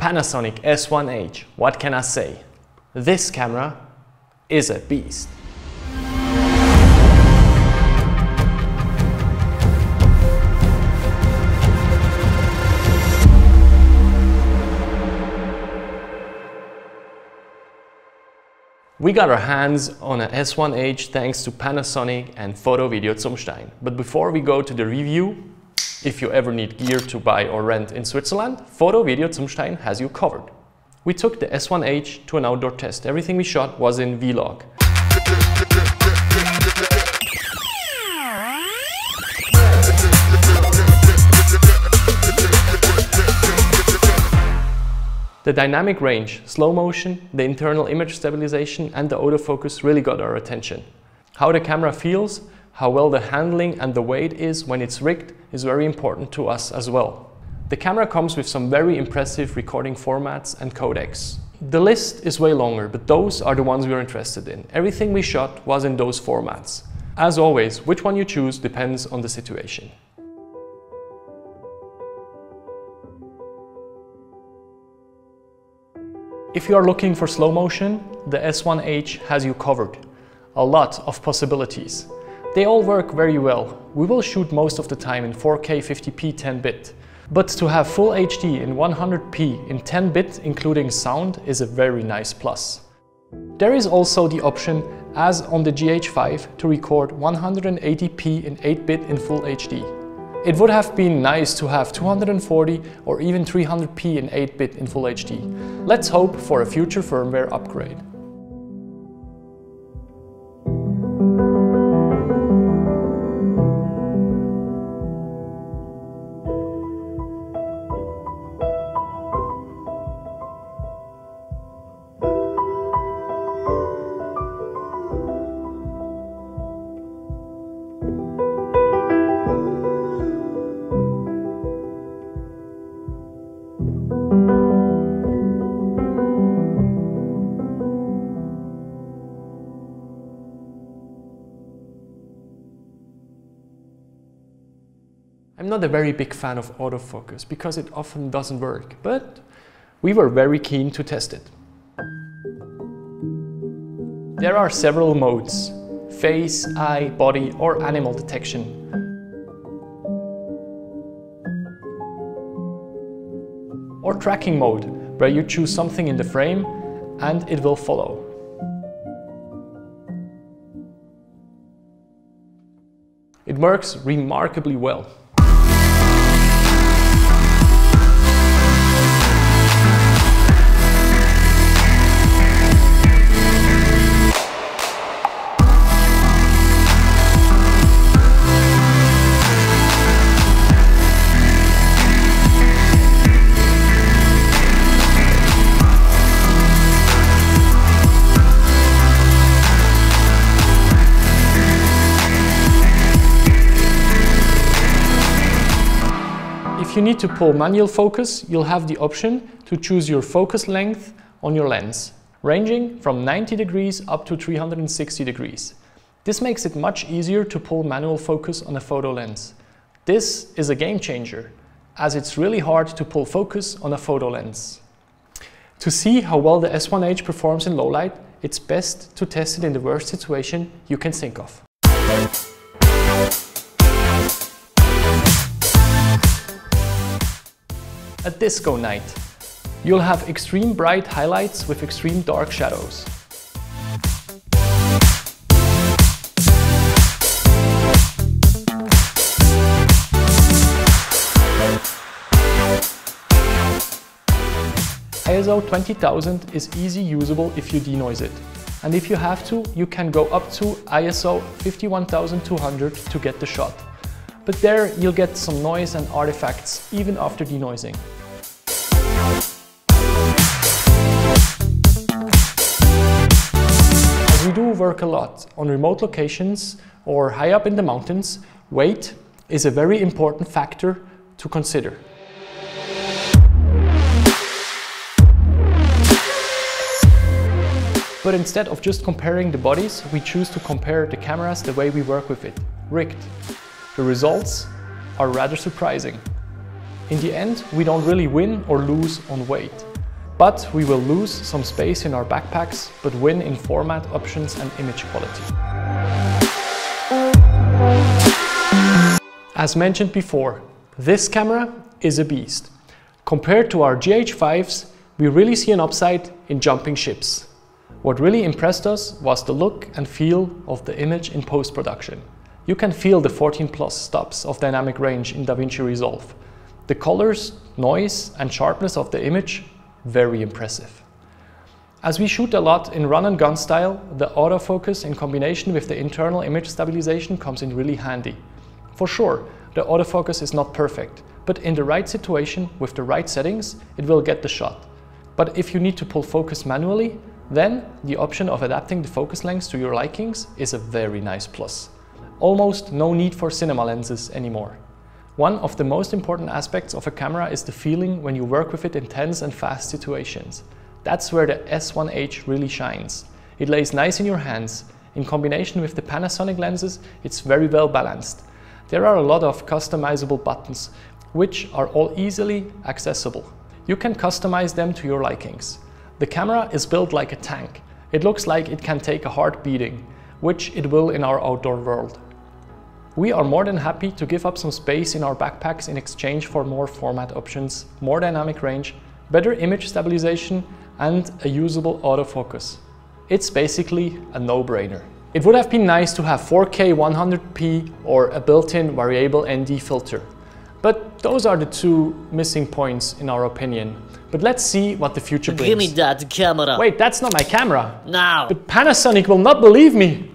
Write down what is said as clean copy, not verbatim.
Panasonic S1H, what can I say? This camera is a beast. We got our hands on an S1H thanks to Panasonic and Foto Video zum Stein. But before we go to the review, if you ever need gear to buy or rent in Switzerland, Foto Video zum Stein has you covered. We took the S1H to an outdoor test. Everything we shot was in vlog. The dynamic range, slow motion, the internal image stabilization and the autofocus really got our attention. How the camera feels, how well the handling and the weight is when it's rigged is very important to us as well. The camera comes with some very impressive recording formats and codecs. The list is way longer, but those are the ones we're interested in. Everything we shot was in those formats. As always, which one you choose depends on the situation. If you are looking for slow motion, the S1H has you covered. A lot of possibilities. They all work very well. We will shoot most of the time in 4K 50p 10-bit. But to have full HD in 100p in 10-bit including sound is a very nice plus. There is also the option, as on the GH5, to record 180p in 8-bit in full HD. It would have been nice to have 240 or even 300p in 8-bit in full HD. Let's hope for a future firmware upgrade. I'm not a very big fan of autofocus because it often doesn't work, but we were very keen to test it. There are several modes: face, eye, body or animal detection. Or tracking mode, where you choose something in the frame and it will follow. It works remarkably well. If you need to pull manual focus, you'll have the option to choose your focus length on your lens, ranging from 90 degrees up to 360 degrees. This makes it much easier to pull manual focus on a photo lens. This is a game changer, as it's really hard to pull focus on a photo lens. To see how well the S1H performs in low light, it's best to test it in the worst situation you can think of. A disco night. You'll have extreme bright highlights with extreme dark shadows. ISO 20000 is easy usable if you denoise it. And if you have to, you can go up to ISO 51200 to get the shot. But there you'll get some noise and artifacts even after denoising. As we do work a lot on remote locations or high up in the mountains, weight is a very important factor to consider. But instead of just comparing the bodies, we choose to compare the cameras the way we work with it, rigged. The results are rather surprising. In the end, we don't really win or lose on weight. But we will lose some space in our backpacks, but win in format options and image quality. As mentioned before, this camera is a beast. Compared to our GH5s, we really see an upside in jumping ships. What really impressed us was the look and feel of the image in post-production. You can feel the 14+ stops of dynamic range in DaVinci Resolve. The colors, noise and sharpness of the image, very impressive. As we shoot a lot in run and gun style, the autofocus in combination with the internal image stabilization comes in really handy. For sure, the autofocus is not perfect, but in the right situation with the right settings, it will get the shot. But if you need to pull focus manually, then the option of adapting the focus lengths to your likings is a very nice plus. Almost no need for cinema lenses anymore. One of the most important aspects of a camera is the feeling when you work with it in tense and fast situations. That's where the S1H really shines. It lays nice in your hands. In combination with the Panasonic lenses, it's very well balanced. There are a lot of customizable buttons, which are all easily accessible. You can customize them to your likings. The camera is built like a tank. It looks like it can take a hard beating, which it will in our outdoor world. We are more than happy to give up some space in our backpacks in exchange for more format options, more dynamic range, better image stabilization and a usable autofocus. It's basically a no-brainer. It would have been nice to have 4K 100p or a built-in variable ND filter. But those are the two missing points in our opinion. But let's see what the future brings. Give me that camera. Wait, that's not my camera. Now. But Panasonic will not believe me.